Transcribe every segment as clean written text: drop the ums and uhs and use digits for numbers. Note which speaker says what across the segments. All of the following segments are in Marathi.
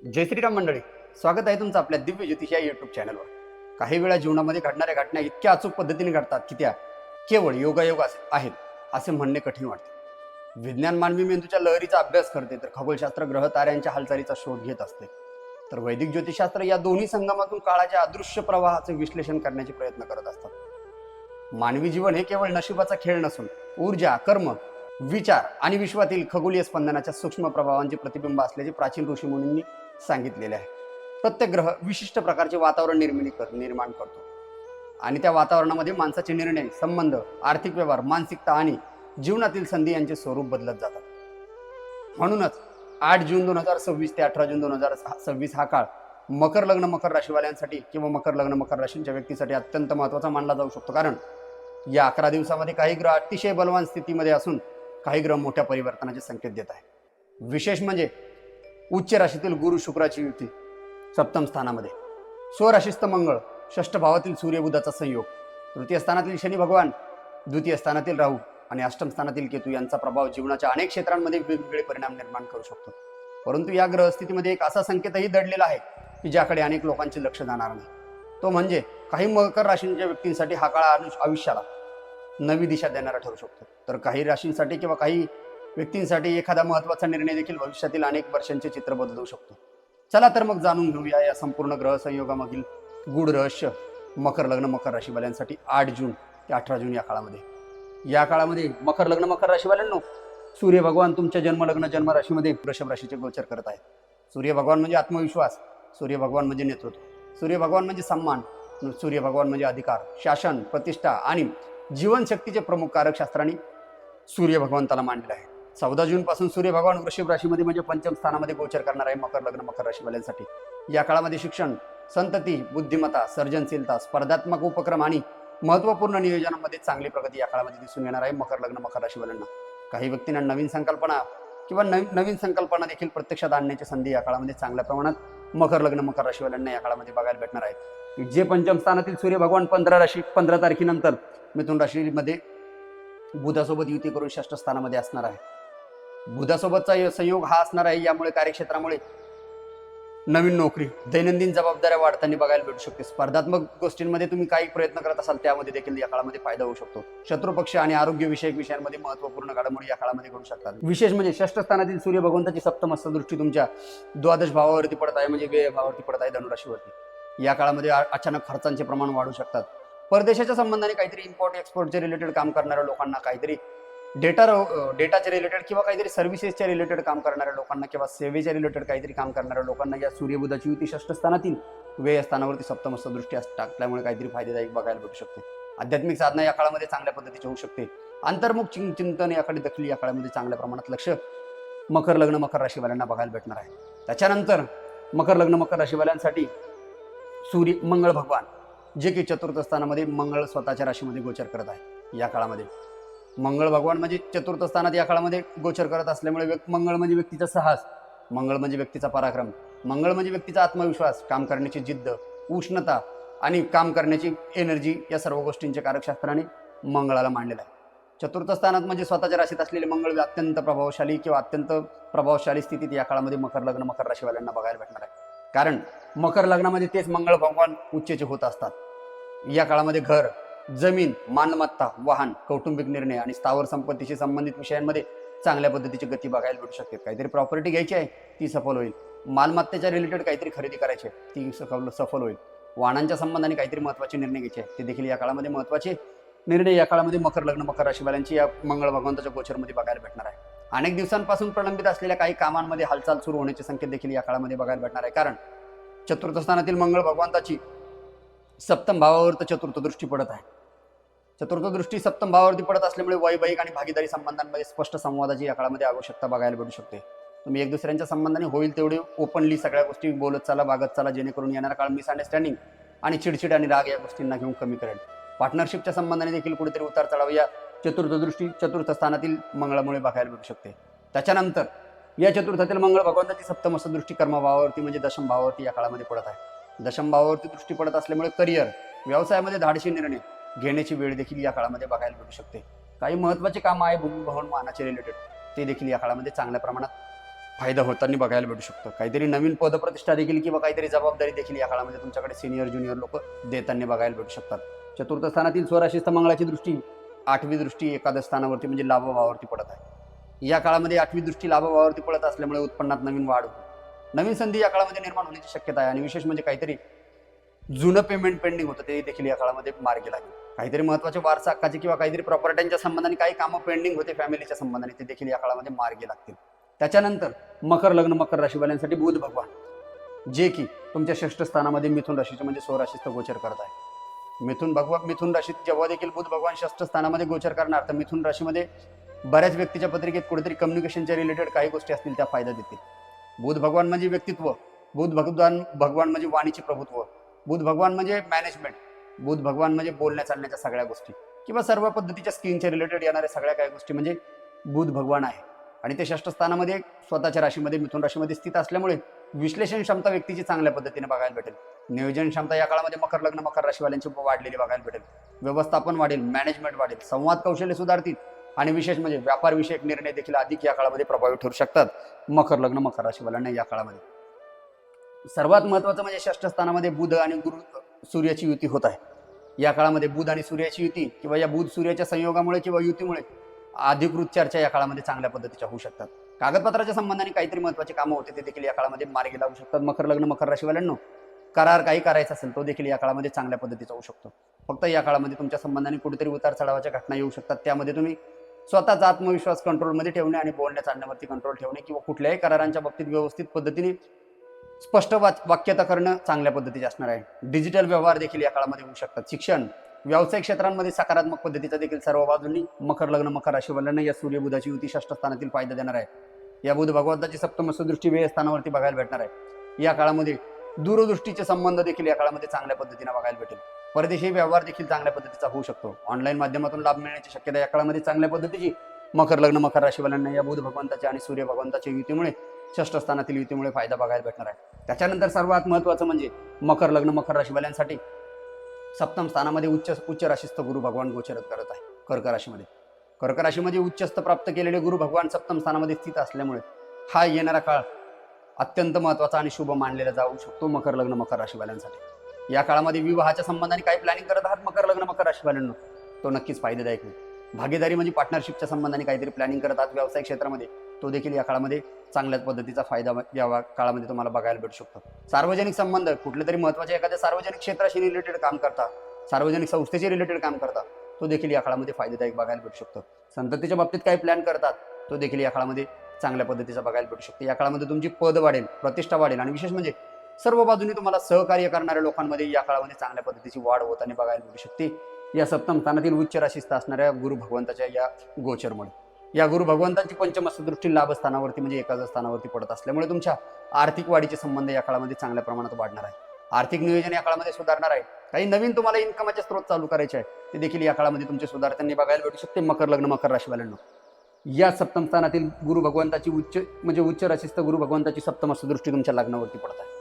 Speaker 1: जय श्रीराम मंडळी, स्वागत आहे तुमचं आपल्या दिव्य ज्योतिष या युट्यूब चॅनलवर. काही वेळा जीवनामध्ये घडणाऱ्या घटना इतक्या अचूक पद्धतीने घडतात की त्या केवळ योगायोग आहेत असे म्हणणे कठीण वाटते. विज्ञान मानवी मेंदूच्या लहरीचा अभ्यास करते, तर खगोलशास्त्र ग्रह ताऱ्यांच्या हालचालीचा शोध घेत असते. तर वैदिक ज्योतिषशास्त्र या दोन्ही संगमातून काळाच्या अदृश्य प्रवाहाचे विश्लेषण करण्याचे प्रयत्न करत असतात. मानवी जीवन हे केवळ नशिबाचा खेळ नसून ऊर्जा, कर्म, विचार आणि विश्वातील खगोलीय स्पंदनाच्या सूक्ष्म प्रभावांचे प्रतिबिंब असल्याचे प्राचीन ऋषीमुनींनी सांगितलेले आहे. प्रत्येक ग्रह विशिष्ट प्रकारचे वातावरण निर्माण करतो आणि त्या वातावरणामध्ये माणसाचे निर्णय, संबंध, आर्थिक व्यवहार, मानसिकता आणि जीवनातील संधी यांचे स्वरूप बदलत जातात. म्हणूनच 8 जून 2026 ते 18 जून 2026 हा काळ मकर लग्न मकर राशीवाल्यांसाठी किंवा मकर लग्न मकर राशींच्या व्यक्तीसाठी अत्यंत महत्त्वाचा मानला जाऊ शकतो. कारण या 11 दिवसामध्ये काही ग्रह अतिशय बलवान स्थितीमध्ये असून काही ग्रह मोठ्या परिवर्तनाचे संकेत देत आहे. विशेष म्हणजे उच्च राशीतील गुरु शुक्राची युती सप्तम स्थानामध्ये, स्वराशीस्थ मंगळ, षष्ठ भावातील सूर्य बुधाचा संयोग, तृतीय स्थानातील शनी भगवान, द्वितीय स्थानातील राहू आणि अष्टम स्थानातील केतू यांचा प्रभाव जीवनाच्या अनेक क्षेत्रांमध्ये वेगवेगळे परिणाम निर्माण करू शकतो. परंतु या ग्रहस्थितीमध्ये एक असा संकेतही दडलेला आहे की ज्याकडे अनेक लोकांचे लक्ष जाणार नाही. तो म्हणजे काही मकर राशींच्या व्यक्तींसाठी हा काळ आयुष्याला नवी दिशा देणारा ठरू शकतो, तर काही राशींसाठी किंवा काही व्यक्तींसाठी एखादा महत्त्वाचा निर्णय देखील भविष्यातील अनेक वर्षांचे चित्र बदलू शकतो. चला तर मग जाणून घेऊया या संपूर्ण ग्रह संयोगामागील गूढ रहस्य मकर लग्न मकर राशीवाल्यांसाठी 8 जून ते 18 जून या काळामध्ये. या काळामध्ये मकर लग्न मकर राशीवाल्यांनो, सूर्य भगवान तुमच्या जन्मलग्न जन्म राशीमध्ये वृषभ राशीचे गोचर करत आहेत. सूर्य भगवान म्हणजे आत्मविश्वास, सूर्य भगवान म्हणजे नेतृत्व, सूर्य भगवान म्हणजे सन्मान, सूर्य भगवान म्हणजे अधिकार, शासन, प्रतिष्ठा आणि जीवनशक्तीचे प्रमुख कारक शास्त्राने सूर्य भगवंताला मांडले आहे. 14 जून पासून सूर्य भगवान वृषभ राशीमध्ये म्हणजे पंचम स्थानामध्ये गोचर करणार आहे मकर लग्न मकर राशीवाल्यांसाठी. या काळामध्ये शिक्षण, संतती, बुद्धिमत्ता, सर्जनशीलता, स्पर्धात्मक उपक्रम आणि महत्त्वपूर्ण नियोजनामध्ये चांगली प्रगती या काळामध्ये दिसून येणार आहे मकर लग्न मकर राशीवाल्यांना. काही व्यक्तींना नवीन संकल्पना किंवा नवीन संकल्पना देखील प्रत्यक्षात आणण्याची संधी या काळामध्ये चांगल्या प्रमाणात मकर लग्न मकर राशीवाल्यांना या काळामध्ये बघायला भेटणार आहे. जे पंचम स्थानातील सूर्य भगवान 15 तारखेनंतर मिथुन राशीमध्ये बुधासोबत युती करून षष्ठ स्थानामध्ये असणार आहे. बुधासोबतचा संयोग हा असणार आहे. यामुळे कार्यक्षेत्रामुळे नवीन नोकरी, दैनंदिन जबाबदाऱ्या वाढताना बघायला भेटू शकते. स्पर्धात्मक गोष्टींमध्ये तुम्ही काही प्रयत्न करत असाल त्यामध्ये देखील या काळामध्ये फायदा होऊ शकतो. शत्रुपक्ष आणि आरोग्यविषयक विषयांमध्ये महत्त्वपूर्ण घडामोडी या काळामध्ये घडू शकतात. विशेष म्हणजे षष्ठ स्थानातील सूर्य भगवंताची सप्तमस्थ दृष्टी तुमच्या द्वादश भावावरती पडत आहे, म्हणजे व्यय भावावरती पडत आहे, धनुराशीवरती. या काळामध्ये अचानक खर्चांचे प्रमाण वाढू शकतात. परदेशाच्या संबंधाने काहीतरी इम्पोर्ट एक्सपोर्टचे रिलेटेड काम करणाऱ्या लोकांना, काहीतरी डेटाच्या रिलेटेड किंवा काहीतरी सर्व्हिसेसच्या रिलेटेड काम करणाऱ्या लोकांना किंवा सेवेच्या रिलेटेड काहीतरी काम करणाऱ्या लोकांना या सूर्यबुधाची युती षष्ठ स्थानातील व्यय स्थानावरती सप्तमस्थ दृष्टी टाकल्यामुळे काहीतरी फायदेदायक बघायला भेटू शकते. आध्यात्मिक साधना या काळामध्ये चांगल्या पद्धतीची होऊ शकते. अंतर्मुख चिंतन याकडे दखल या काळामध्ये चांगल्या प्रमाणात लक्ष मकर लग्न मकर राशीवाल्यांना बघायला भेटणार आहे. त्याच्यानंतर मकर लग्न मकर राशीवाल्यांसाठी सूर्य मंगळ भगवान, जे की चतुर्थ स्थानामध्ये मंगळ स्वतःच्या राशीमध्ये गोचर करत आहे. या काळामध्ये मंगळ भगवान म्हणजे चतुर्थ स्थानात या काळामध्ये गोचर करत असल्यामुळे मंगळ म्हणजे व्यक्तीचा साहस, मंगळ म्हणजे व्यक्तीचा पराक्रम, मंगळ म्हणजे व्यक्तीचा आत्मविश्वास, काम करण्याची जिद्द, उष्णता आणि काम करण्याची एनर्जी, या सर्व गोष्टींचे कारकशास्त्राने मंगळाला मांडलेलं आहे. चतुर्थ स्थानात म्हणजे स्वतःच्या राशीत असलेले मंगळ अत्यंत प्रभावशाली स्थितीत या काळामध्ये मकर लग्न मकर राशीवाल्यांना बघायला भेटणार आहे. कारण मकर लग्नामध्ये तेच मंगळ भगवान उच्चेचे होत असतात. या काळामध्ये घर, जमीन, मालमत्ता, वाहन, कौटुंबिक निर्णय आणि स्थावर संपत्तीशी संबंधित विषयांमध्ये चांगल्या पद्धतीची गती बघायला भेटू शकते. काहीतरी प्रॉपर्टी घ्यायची आहे ती सफल होईल. मालमत्तेच्या रिलेटेड काहीतरी खरेदी करायची आहे ती सफल होईल. वाहनांच्या संबंधाने काहीतरी महत्त्वाचे निर्णय घ्यायचे आहेत ते देखील या काळामध्ये महत्त्वाचे निर्णय या काळामध्ये मकर लग्न मकर राशीवाल्यांची या मंगळ भगवंताच्या गोचरमध्ये बघायला भेटणार आहे. अनेक दिवसांपासून प्रलंबित असलेल्या काही कामांमध्ये हालचाल सुरू होण्याचे संकेत देखील या काळामध्ये बघायला भेटणार आहे. कारण चतुर्थ स्थानातील मंगळ भगवंताची सप्तम भावावर चतुर्थ दृष्टी पडत आहे. चतुर्थ दृष्टी सप्तम भावावरती पडत असल्यामुळे वैवाहिक आणि भागीदारी संबंधांमध्ये स्पष्ट संवादाची या काळामध्ये आवश्यकता बघायला भेटू शकते. तुम्ही एक दुसऱ्यांच्या संबंधाने होईल तेवढे ओपनली सगळ्या गोष्टी बोलत चाला, वागत चाला, जेणेकरून येणारा काळ मिसअंडरस्टँडिंग आणि चिडचिड आणि राग या गोष्टींना घेऊन कमी करेल. पार्टनरशिपच्या संबंधाने देखील कुठेतरी उतार चढाव या चतुर्थ स्थानातील मंगळामुळे बघायला भेटू शकते. त्याच्यानंतर या चतुर्थातील मंगळ भगवंताची सप्तमस्थ दृष्टी कर्मभावावरती म्हणजे दशम भावावरती या काळामध्ये पडत आहे. दशम भावावरती दृष्टी पडत असल्यामुळे करिअर, व्यवसायामध्ये धाडसी निर्णय घेण्याची वेळ देखील या काळामध्ये बघायला भेटू शकते. काही महत्त्वाचे काम आहे भूमी भवन वाहनाचे रिलेटेड ते देखील या काळामध्ये चांगल्या प्रमाणात फायदा होताना बघायला भेटू शकतो. काहीतरी नवीन पदप्रतिष्ठा देखील किंवा काहीतरी जबाबदारी देखील या काळामध्ये तुमच्याकडे सिनियर ज्युनियर लोक देताना बघायला भेटू शकतात. चतुर्थ स्थानातील स्वराशिस्त मंगळाची दृष्टी, 8वी दृष्टी एकादश स्थानावरती म्हणजे लाभभावावरती पडत आहे. या काळामध्ये 8वी दृष्टी लाभभावावरती पडत असल्यामुळे उत्पन्नात नवीन वाढ होते. नवीन संधी या काळामध्ये निर्माण होण्याची शक्यता आहे आणि विशेष म्हणजे काहीतरी जुनं पेमेंट पेंडिंग होतं ते देखील या काळामध्ये मार्गी लागेल. काहीतरी महत्त्वाचे वारसा हक्काचे किंवा काहीतरी प्रॉपर्ट्यांच्या संबंधाने काही कामं पेंडिंग होते फॅमिलीच्या संबंधाने ते देखील या काळामध्ये मार्गी लागतील. त्याच्यानंतर मकर लग्न मकर राशीवाल्यांसाठी बुध भगवान जे की तुमच्या 6ष्ठ स्थानामध्ये मिथुन राशीचे म्हणजे स्वराशीस्त गोचर करत आहे. मिथुन राशीत जेव्हा देखील बुध भगवान 6ष्ठ स्थानामध्ये गोचर करणार तर मिथुन राशीमध्ये बऱ्याच व्यक्तीच्या पत्रिकेत कुठेतरी कम्युनिकेशनच्या रिलेटेड काही गोष्टी असतील त्या फायदा देतील. बुध भगवान म्हणजे व्यक्तित्व, बुध भगवान म्हणजे वाणीचे प्रभुत्व, बुध भगवान म्हणजे मॅनेजमेंट, बुध भगवान म्हणजे बोलण्या चालण्याच्या सगळ्या गोष्टी किंवा सर्व पद्धतीच्या स्किनच्या रिलेटेड येणाऱ्या सगळ्या काही गोष्टी म्हणजे बुध भगवान आहे. आणि ते 6ष्ठ स्थानामध्ये स्वतःच्या राशीमध्ये मिथुन राशीमध्ये स्थित असल्यामुळे विश्लेषण क्षमता व्यक्तीची चांगल्या पद्धतीने बघायला भेटेल. नियोजन क्षमता या काळामध्ये मकर लग्न मकर राशीवाल्यांची वाढलेली बघायला भेटेल. व्यवस्थापन वाढेल, मॅनेजमेंट वाढेल, संवाद कौशल्य सुधारतील आणि विशेष म्हणजे व्यापार विषयक निर्णय देखील अधिक या काळामध्ये प्रभावी ठरू शकतात मकर लग्न मकर राशीवाल्यांना या काळामध्ये. सर्वात महत्त्वाचं म्हणजे 6ष्ठ स्थानामध्ये बुध आणि गुरु सूर्याची युती होत आहे. या काळामध्ये बुध आणि सूर्याची युती किंवा या बुध सूर्याच्या संयोगामुळे किंवा युतीमुळे अधिकृत चर्चा या काळामध्ये चांगल्या पद्धतीच्या होऊ शकतात. कागदपत्राच्या संबंधाने काहीतरी महत्त्वाचे कामं होते ते देखील या काळामध्ये मार्गी लागू शकतात. मकर लग्न मकर राशीवाल्यांनो करार काही करायचा असेल तो देखील या काळामध्ये चांगल्या पद्धतीचा होऊ शकतो. फक्त या काळामध्ये तुमच्या संबंधाने कुठेतरी उतार चढावाच्या घटना येऊ शकतात. त्यामध्ये तुम्ही स्वतःचा आत्मविश्वास कंट्रोलमध्ये ठेवणे आणि बोलण्या चालण्यावरती कंट्रोल ठेवणे किंवा कुठल्याही करारांच्या बाबतीत व्यवस्थित पद्धतीने स्पष्ट वाक्यता करणं चांगल्या पद्धतीचे असणार आहे. डिजिटल व्यवहार देखील या काळामध्ये होऊ शकतात. शिक्षण व्यावसायिक क्षेत्रांमध्ये सकारात्मक पद्धतीचा देखील सर्व बाजूंनी मकर लग्न मकर राशीवाल्यांना या सूर्य बुधाची युती 6ष्ठ स्थानातील फायदा देणार आहे. या बुध भगवंताची सप्तमस्थ दृष्टी व्यय स्थानावरती बघायला भेटणार आहे. या काळामध्ये दूरदृष्टीचे संबंध देखील या काळामध्ये चांगल्या पद्धतीने बघायला भेटेल. परदेशी व्यवहार देखील चांगल्या पद्धतीचा होऊ शकतो. ऑनलाईन माध्यमातून लाभ मिळण्याची शक्यता या काळामध्ये चांगल्या पद्धतीची मकर लग्न मकर राशीवाल्यांना या बुध भगवंताच्या आणि सूर्य भगवंताच्या युतीमुळे 6ष्ठ स्थानातील युतीमुळे फायदा बघायला भेटणार आहे. त्याच्यानंतर सर्वात महत्त्वाचं म्हणजे मकर लग्न मकर राशीवाल्यांसाठी सप्तम स्थानामध्ये उच्च राशीस्थ गुरु भगवान गोचर करत आहे. कर्क राशीमध्ये उच्चस्थ प्राप्त केलेले गुरु भगवान सप्तम स्थानामध्ये स्थित असल्यामुळे हा येणारा काळ अत्यंत महत्त्वाचा आणि शुभ मानलेला जाऊ शकतो मकर लग्न मकर राशीवाल्यांसाठी. या काळामध्ये विवाहाच्या संबंधाने काही प्लॅनिंग करत आहात मकर लग्न मकर राशीवाल्यांना तो नक्कीच फायदेदायक होईल. भागीदारी म्हणजे पार्टनरशिपच्या संबंधाने काहीतरी प्लॅनिंग करत आहात व्यावसायिक क्षेत्रामध्ये तो देखील या काळामध्ये चांगल्याच पद्धतीचा फायदा या काळामध्ये तुम्हाला बघायला भेटू शकतो. सार्वजनिक संबंध कुठले तरी महत्त्वाचे एखाद्या सार्वजनिक क्षेत्राशी रिलेटेड काम करता, सार्वजनिक संस्थेशी रिलेटेड काम करता तो देखील या काळामध्ये फायदेदायक बघायला भेटू शकतो. संततीच्या बाबतीत काही प्लॅन करतात तो देखील या काळामध्ये चांगल्या पद्धतीचा बघायला भेटू शकतो. या काळामध्ये तुमची पद वाढेल, प्रतिष्ठा वाढेल आणि विशेष म्हणजे सर्व बाजूने तुम्हाला सहकार्य करणाऱ्या लोकांमध्ये या काळामध्ये चांगल्या पद्धतीची वाढ होताना बघायला भेटू शकते. या सप्तम स्थानातील उच्च राशीस्थ असणाऱ्या गुरु भगवंताच्या या गोचरमुळे या गुरु भगवंतांची पंचमस्थ दृष्टी लाभ स्थानावरती म्हणजे एकादश स्थानावरती पडत असल्यामुळे तुमच्या आर्थिक वाढीचे संबंध या काळामध्ये चांगल्या प्रमाणात वाढणार आहे. आर्थिक नियोजन या काळामध्ये सुधारणार आहे. काही नवीन तुम्हाला इन्कमचे स्रोत चालू करायचे आहे ते देखील या काळामध्ये तुमचे सुधारताना बघायला भेटू शकते मकर लग्न मकर राशीवाल्यांना. या सप्तम स्थानातील गुरु भगवंताची उच्च राशीस्थ गुरु भगवंताची सप्तमस्थ दृष्टी तुमच्या लग्नावरती पडत आहे.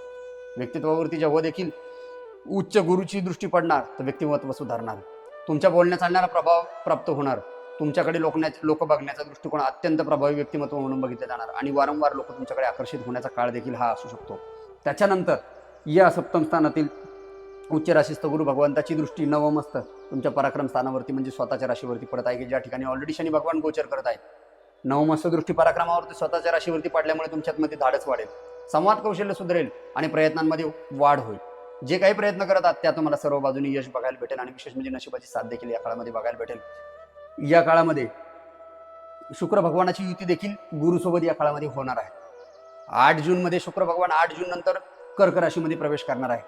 Speaker 1: व्यक्तित्वावरती जेव्हा देखील उच्च गुरुची दृष्टी पडणार तर व्यक्तिमत्व सुधारणार, तुमच्या बोलण्यात चालणारा प्रभाव प्राप्त होणार, तुमच्याकडे लोक बघण्याचा दृष्टिकोन अत्यंत प्रभावी व्यक्तिमत्व म्हणून बघितले जाणार आणि वारंवार लोक तुमच्याकडे आकर्षित होण्याचा काळ देखील हा असू शकतो. त्याच्यानंतर या सप्तम स्थानातील उच्च राशीस्थ गुरु भगवंताची दृष्टी नवमस्थ तुमच्या पराक्रम स्थानावरती म्हणजे स्वतःच्या राशीवरती पडत आहे की ज्या ठिकाणी ऑलरेडी शनी भगवान गोचर करत आहे. नवमस्थ दृष्टी पराक्रमावरती स्वतःच्या राशीवरती पडल्यामुळे तुमच्यामध्ये धाडस वाढेल, संवाद कौशल्य सुधारेल आणि प्रयत्नांमध्ये वाढ होईल. जे काही प्रयत्न करतात त्या तुम्हाला सर्व बाजूनी यश बघायला भेटेल आणि विशेष म्हणजे नशिबाची साथ देखील या काळामध्ये बघायला भेटेल. या काळामध्ये शुक्र भगवानाची युती देखील गुरुसोबत या काळामध्ये होणार आहे. 8 जूनमध्ये शुक्र भगवान 8 जून नंतर कर्क राशीमध्ये प्रवेश करणार आहे.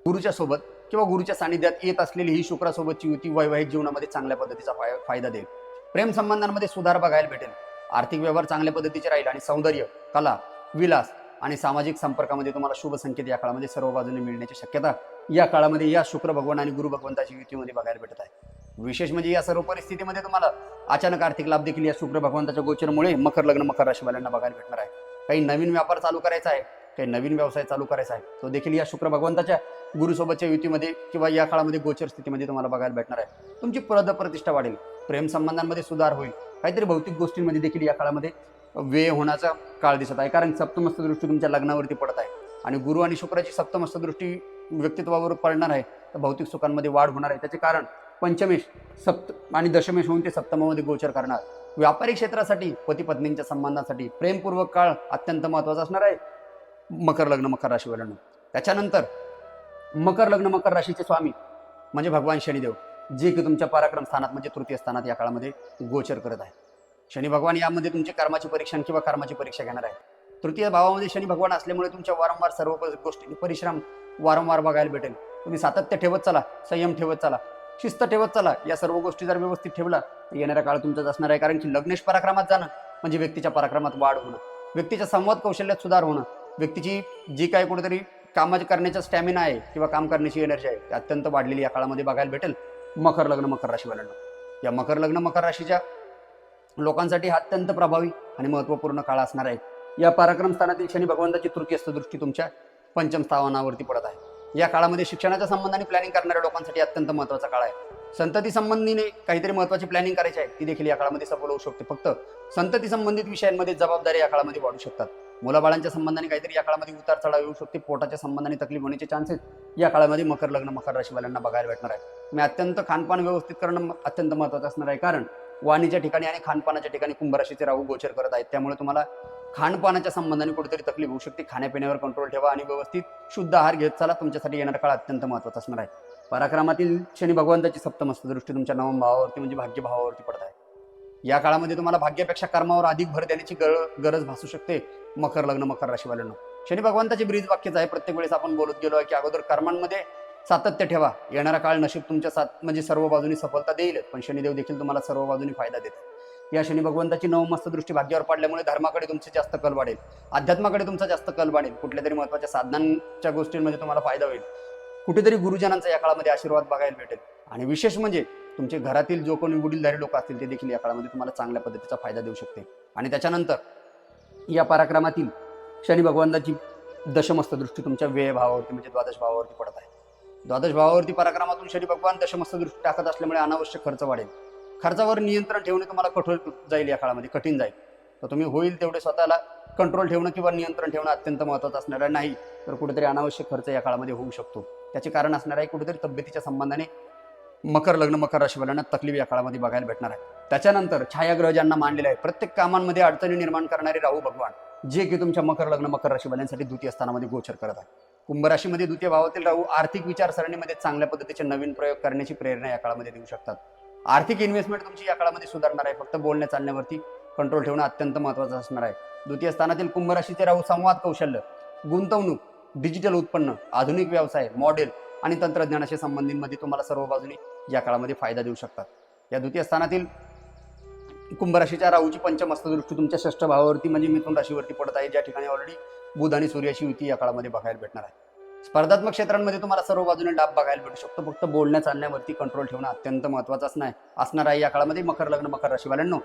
Speaker 1: गुरुच्या सोबत किंवा गुरुच्या सानिध्यात येत असलेली ही शुक्रासोबतची युती वैवाहिक जीवनामध्ये चांगल्या पद्धतीचा फायदा देईल. प्रेम संबंधांमध्ये सुधार बघायला भेटेल. आर्थिक व्यवहार चांगल्या पद्धतीचे राहील आणि सौंदर्य, कला, विलास आणि सामाजिक संपर्कामध्ये तुम्हाला शुभ संकेत या काळामध्ये सर्व बाजूने मिळण्याची शक्यता या काळामध्ये या शुक्र भगवान आणि गुरु भगवंताची युतीमध्ये बघायला भेटत आहे. विशेष म्हणजे या सर्व परिस्थितीमध्ये तुम्हाला अचानक आर्थिक लाभ देखील या शुक्र भगवंताच्या गोचरमुळे मकर लग्न मकर राशीवाल्यांना बघायला भेटणार आहे. काही नवीन व्यापार चालू करायचा आहे, काही नवीन व्यवसाय चालू करायचा आहे तो देखील या शुक्र भगवंताच्या गुरुसोबतच्या युतीमध्ये किंवा या काळामध्ये गोचर स्थितीमध्ये तुम्हाला बघायला भेटणार आहे. तुमची पद प्रतिष्ठा वाढेल, प्रेम संबंधांमध्ये सुधार होईल, काहीतरी भौतिक गोष्टींमध्ये देखील या काळामध्ये व्यय होण्याचा काळ दिसत आहे, कारण सप्तमस्त दृष्टी तुमच्या लग्नावरती पडत आहे आणि गुरु आणि शुक्राची सप्तमस्त दृष्टी व्यक्तित्वावर पडणार आहे, तर भौतिक सुखांमध्ये वाढ होणार आहे. त्याचे कारण पंचमेश सप्त आणि दशमेश होऊन ते सप्तमामध्ये गोचर करणार. व्यापारी क्षेत्रासाठी, पती पत्नींच्या संबंधासाठी प्रेमपूर्वक काळ अत्यंत महत्त्वाचा असणार आहे मकर लग्न मकर राशीवाल्यांना. त्याच्यानंतर मकर लग्न मकर राशीचे स्वामी म्हणजे भगवान शनिदेव, जे की तुमच्या पराक्रम स्थानात म्हणजे तृतीय स्थानात या काळामध्ये गोचर करत आहे. शनी भगवान यामध्ये तुमची कर्माची परीक्षा किंवा कर्माची परीक्षा घेणार आहे. तृतीय भावामध्ये शनी भगवान असल्यामुळे तुमच्या वारंवार सर्व गोष्टी परिश्रम वारंवार बघायला भेटेल. तुम्ही सातत्य ठेवत चला, संयम ठेवत चला, शिस्त ठेवत चला. या सर्व गोष्टी जर व्यवस्थित ठेवला तर येणारा काळ तुमचाच असणार आहे. कारण की लग्नेश पराक्रमात जाणं म्हणजे व्यक्तीच्या पराक्रमात वाढ होणं, व्यक्तीच्या संवाद कौशल्यात सुधार होणं, व्यक्तीची जी काही कुठेतरी कामाची करण्याचा स्टॅमिना आहे किंवा काम करण्याची एनर्जी आहे ती अत्यंत वाढलेली या काळामध्ये बघायला भेटेल मकर लग्न मकर राशीवाल्यांना. या मकर लग्न मकर राशीच्या लोकांसाठी हा अत्यंत प्रभावी आणि महत्त्वपूर्ण काळ असणार आहे. या पराक्रम स्थानातील शनी भगवंताची तृतीय दृष्टी तुमच्या पंचम स्थानावरती पडत आहे. या काळामध्ये शिक्षणाच्या संबंधाने प्लॅनिंग करणाऱ्या लोकांसाठी अत्यंत महत्त्वाचा काळ आहे. संतती संबंधीने काहीतरी महत्त्वाची प्लॅनिंग करायची आहे ती देखील या काळामध्ये सफल होऊ शकते. फक्त संतती संबंधित विषयांमध्ये जबाबदारी या काळामध्ये वाढू शकतात. मुलाबाळांच्या संबंधाने काहीतरी या काळामध्ये उतार चढाव येऊ शकते. पोटाच्या संबंधाने तकलीफ होण्याचे चान्सेस या काळामध्ये मकर लग्न मकर राशीवाल्यांना बघायला भेटणार आहे. तुम्ही अत्यंत खानपान व्यवस्थित करणं अत्यंत महत्त्वाचं असणार आहे, कारण वाणीच्या ठिकाणी आणि खानपानाच्या ठिकाणी कुंभ राशीचे राहू गोचर करत आहेत. त्यामुळे तुम्हाला खानपानाच्या संबंधाने कुठेतरी तकलीफ होऊ शकते. खाण्यापिण्यावर कंट्रोल ठेवा आणि व्यवस्थित शुद्ध आहार घेत चला. तुमच्यासाठी येणारा काळ अत्यंत महत्त्वाचा असणार आहे. पराक्रमातील शनी भगवंताची सप्तमस्त दृष्टी तुमच्या नवम भावावरती म्हणजे भाग्य भावावरती पडत आहे. या काळामध्ये तुम्हाला भाग्यापेक्षा कर्मावर अधिक भर देण्याची गरज भासू शकते मकर लग्न मकर राशीवाल्यांना. शनी भगवंताची ब्रीज वाक्यच आहे. प्रत्येक वेळेस आपण बोलत गेलो आहे की अगोदर कर्मांमध्ये सातत्य ठेवा. येणारा काळ नशीब तुमच्या म्हणजे सर्व बाजूनी सफलता देईल, पण शनिदेव देखील तुम्हाला सर्व बाजूनी फायदा देतात. या शनी भगवंताची नवमस्त दृष्टी भाग्यावर पडल्यामुळे धर्माकडे तुमचे जास्त कल वाढेल, अध्यात्माकडे तुमचा जास्त कल वाढेल. कुठल्या तरी महत्त्वाच्या साधनांच्या गोष्टींमध्ये तुम्हाला फायदा होईल. कुठेतरी गुरुजनांचा या काळामध्ये आशीर्वाद बघायला भेटेल. आणि विशेष म्हणजे तुमचे घरातील जो कोणी वडीलधारी लोक असतील ते देखील या काळामध्ये तुम्हाला चांगल्या पद्धतीचा फायदा देऊ शकते. आणि त्याच्यानंतर या पराक्रमातील शनी भगवंताची दशमस्त दृष्टी तुमच्या व्यय भावावरती म्हणजे द्वादश भावावरती पडत आहे. द्वादश भावावरती पराक्रमातून शनी भगवान दशमस्त दृष्टी टाकत असल्यामुळे अनावश्यक खर्च वाढेल. खर्चावर नियंत्रण ठेवणे तुम्हाला कठोर जाईल, या काळामध्ये कठीण जाईल. तर तुम्ही होईल तेवढे स्वतःला कंट्रोल ठेवणं किंवा नियंत्रण ठेवणं अत्यंत महत्त्वाचं असणार आहे. नाही तर कुठेतरी अनावश्यक खर्च या काळामध्ये होऊ शकतो. त्याचे कारण असणार आहे कुठेतरी तब्येतीच्या संबंधाने मकर लग्न मकर राशीवाल्यांना तकलीफ या काळामध्ये बघायला भेटणार आहे. त्याच्यानंतर छायाग्रह ज्यांना मांडलेला आहे, प्रत्येक कामांमध्ये अडचणी निर्माण करणारे राहू भगवान, जे की तुमच्या मकर लग्न मकर राशीवाल्यांसाठी द्वितीय स्थानामध्ये गोचर करत आहे. कुंभ राशीमध्ये द्वितीय भावातील राहू आर्थिक विचारसरणीमध्ये चांगल्या पद्धतीचे नवीन प्रयोग करण्याची प्रेरणा या काळामध्ये देऊ शकतात. आर्थिक इन्व्हेस्टमेंट तुमची या काळामध्ये सुधारणार आहे. फक्त बोलण्या चालण्यावरती कंट्रोल ठेवणं अत्यंत महत्त्वाचं असणार आहे. द्वितीय स्थानातील कुंभ राशीचे राहू संवाद कौशल्य, गुंतवणूक, डिजिटल उत्पन्न, आधुनिक व्यवसाय, मॉडेल आणि तंत्रज्ञानाशी संबंधींमध्ये तुम्हाला सर्व बाजूनी या काळामध्ये फायदा देऊ शकतात. या द्वितीय स्थानातील कुंभ राशीच्या राहूची पंचमस्त दृष्टी तुमच्या षष्ठ भावावरती म्हणजे मिथुन राशीवरती पडत आहे, ज्या ठिकाणी ऑलरेडी बुध आणि सूर्याची युती या काळामध्ये बघायला भेटणार आहे. स्पर्धात्मक क्षेत्रांमध्ये तुम्हाला सर्व बाजूने लाभ बघायला भेटू शकतो. फक्त बोलण्या चालण्यावरती कंट्रोल ठेवणं अत्यंत महत्त्वाचं असणार आहे. या काळामध्ये मकर लग्न मकर राशीवाल्यांनो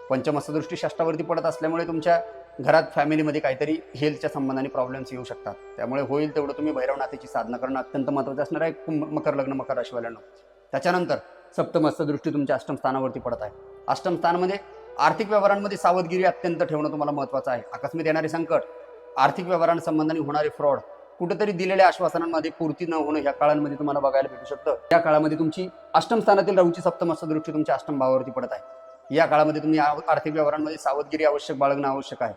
Speaker 1: पंचमस्त दृष्टी षष्ठावरती पडत असल्यामुळे तुमच्या घरात फॅमिलीमध्ये काहीतरी हेल्थच्या संबंधाने प्रॉब्लेम्स येऊ शकतात. त्यामुळे होईल तेवढं तुम्ही भैरवनाथाची साधना करणं अत्यंत महत्त्वाचं असणार आहे मकर लग्न मकर राशीवाल्यांनो. त्याच्यानंतर सप्तमस्त दृष्टी तुमच्या अष्टम स्थानावरती पडत आहे. अष्टम स्थानामध्ये आर्थिक व्यवहारांमध्ये सावधगिरी अत्यंत ठेवणं तुम्हाला महत्त्वाचं आहे. आकस्मिक येणारे संकट, आर्थिक व्यवहारांसंबंधाने होणारे फ्रॉड, कुठेतरी दिलेल्या आश्वासनांमध्ये पूर्ती न होणं या काळांमध्ये तुम्हाला बघायला भेटू शकतं. या काळामध्ये तुमची अष्टम स्थानातील राहूची सप्तमस्त दृष्टी तुमच्या अष्टम भावावरती पडत आहे. या काळामध्ये तुम्ही आर्थिक व्यवहारांमध्ये सावधगिरी आवश्यक बाळगणं आवश्यक आहे.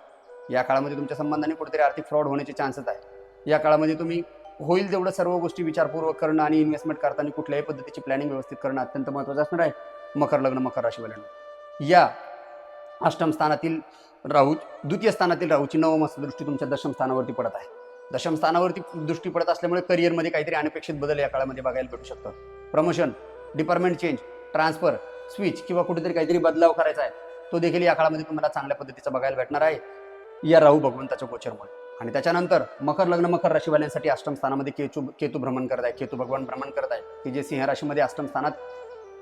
Speaker 1: या काळामध्ये तुमच्या संबंधाने कुठेतरी आर्थिक फ्रॉड होण्याचे चान्सेस आहे. या काळामध्ये तुम्ही होईल तेवढं सर्व गोष्टी विचारपूर्वक करणं आणि इन्व्हेस्टमेंट करताना कुठल्याही पद्धतीची प्लॅनिंग व्यवस्थित करणं अत्यंत महत्त्वाचं असणार आहे मकर लग्न मकर राशीवाल्यांना. या अष्टम स्थानातील राहू द्वितीय स्थानातील राहूची नवमस्त दृष्टी तुमच्या दशम स्थानावरती पडत आहे. दशम स्थानावरती दृष्टी पडत असल्यामुळे करिअरमध्ये काहीतरी अनपेक्षित बदल या काळामध्ये बघायला भेटू शकतं. Promotion, department change, transfer, switch किंवा कुठेतरी काहीतरी बदलाव करायचा आहे, तो देखील या काळामध्ये तुम्हाला चांगल्या पद्धतीचा बघायला भेटणार आहे या राहू भगवंताच्या गोचरमुळे. आणि त्याच्यानंतर मकर लग्न मकर राशीवाल्यांसाठी अष्टम स्थानामध्ये केतू भ्रमण करत आहे. केतू भगवान भ्रमण करत आहे की जे सिंह राशीमध्ये अष्टम स्थानात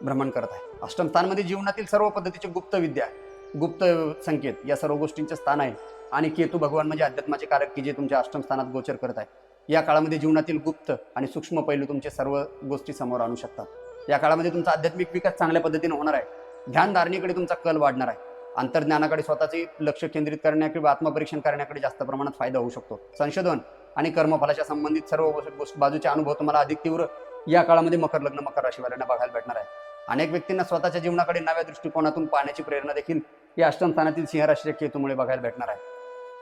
Speaker 1: भ्रमण करत आहे. अष्टम स्थानामध्ये जीवनातील सर्व पद्धतीचे गुप्त विद्या, गुप्त संकेत या सर्व गोष्टींचे स्थान आहे. आणि केतू भगवान म्हणजे अध्यात्माचे कारक की जे तुमच्या अष्टम स्थानात गोचर करत आहे. या काळामध्ये जीवनातील गुप्त आणि सूक्ष्म पैलू तुमचे सर्व गोष्टी समोर आणू शकतात. या काळामध्ये तुमचा आध्यात्मिक विकास चांगल्या पद्धतीने होणार आहे. ध्यानधारणेकडे तुमचा कल वाढणार आहे. अंतर्ज्ञानाकडे स्वतःचे लक्ष केंद्रित करण्याकडे किंवा आत्मपरीक्षण करण्याकडे जास्त प्रमाणात फायदा होऊ शकतो. संशोधन आणि कर्मफलाच्या संबंधित सर्व बाजूचे अनुभव तुम्हाला अधिक तीव्र या काळामध्ये मकर लग्न मकर राशीवाल्यांना बघायला भेटणार आहे. अनेक व्यक्तींना स्वतःच्या जीवनाकडे नव्या दृष्टिकोनातून पाहण्याची प्रेरणा देखील या अष्टम स्थानातील सिंह राशीच्या केतूमुळे बघायला भेटणार आहे.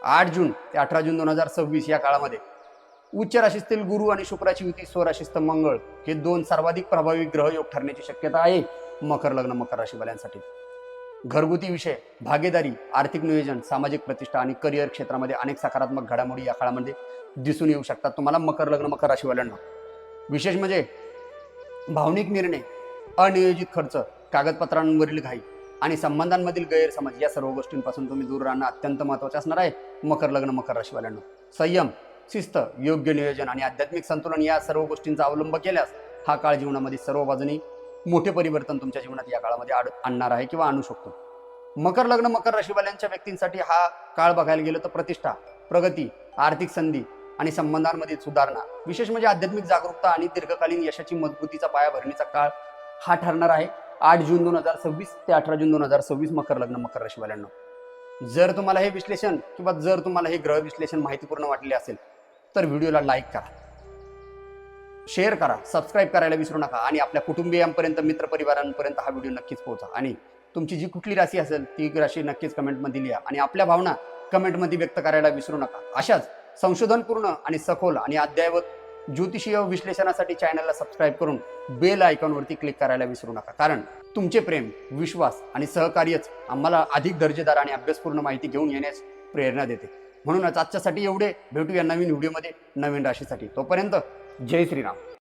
Speaker 1: 8 जून ते 18 जून 2026 या काळामध्ये उच्च राशीतील गुरु आणि शुक्राची युती, स्वराशीस्थ मंगळ हे 2 सर्वाधिक प्रभावी ग्रहयोग ठरण्याची शक्यता आहे मकर लग्न मकर राशीवाल्यांसाठी. घरगुती विषय, भागीदारी, आर्थिक नियोजन, सामाजिक प्रतिष्ठा आणि करिअर क्षेत्रामध्ये अनेक सकारात्मक घडामोडी या काळामध्ये दिसून येऊ शकतात तुम्हाला मकर लग्न मकर राशीवाल्यांना. विशेष म्हणजे भावनिक निर्णय, अनियोजित खर्च, कागदपत्रांवरील घाई आणि संबंधांमधील गैरसमज या सर्व गोष्टींपासून तुम्ही दूर राहणं अत्यंत महत्त्वाचे असणार आहे मकर लग्न मकर राशीवाल्यांना. संयम, शिस्त, योग्य नियोजन आणि आध्यात्मिक संतुलन या सर्व गोष्टींचा अवलंब केल्यास हा काळ जीवनामध्ये सर्व बाजूनी मोठे परिवर्तन तुमच्या जीवनात या काळामध्ये आणणार आहे किंवा आणू शकतो. मकर लग्न मकर राशीवाल्यांच्या व्यक्तींसाठी हा काळ बघायला गेलं तर प्रतिष्ठा, प्रगती, आर्थिक संधी आणि संबंधांमध्ये सुधारणा, विशेष म्हणजे आध्यात्मिक जागरूकता आणि दीर्घकालीन यशाची मजबूतीचा पाया भरणीचा काळ हा ठरणार आहे 8 जून 2026 ते 18 जून 2026 मकर लग्न मकर राशीवाल्यांना. जर तुम्हाला हे विश्लेषण किंवा जर तुम्हाला हे ग्रह विश्लेषण माहितीपूर्ण वाटले असेल तर व्हिडिओला लाईक करा, शेअर करा, सबस्क्राईब करायला विसरू नका आणि आपल्या कुटुंबियांपर्यंत, मित्रपरिवारांपर्यंत हा व्हिडिओ नक्कीच पोहोचा. आणि तुमची जी कुठली राशी असेल ती राशी नक्कीच कमेंटमध्ये लिहा आणि आपल्या भावना कमेंटमध्ये व्यक्त करायला विसरू नका. अशाच संशोधनपूर्ण आणि सखोल आणि अद्ययावत ज्योतिषीय विश्लेषणासाठी चॅनलला सबस्क्राईब करून बेल आयकॉनवरती क्लिक करायला विसरू नका, कारण तुमचे प्रेम, विश्वास आणि सहकार्यच आम्हाला अधिक दर्जेदार आणि अभ्यासपूर्ण माहिती घेऊन येण्यास प्रेरणा देते. म्हणूनच आजच्यासाठी एवढे. भेटूया नवीन व्हिडिओमध्ये नवीन राशीसाठी. तोपर्यंत जय श्रीराम.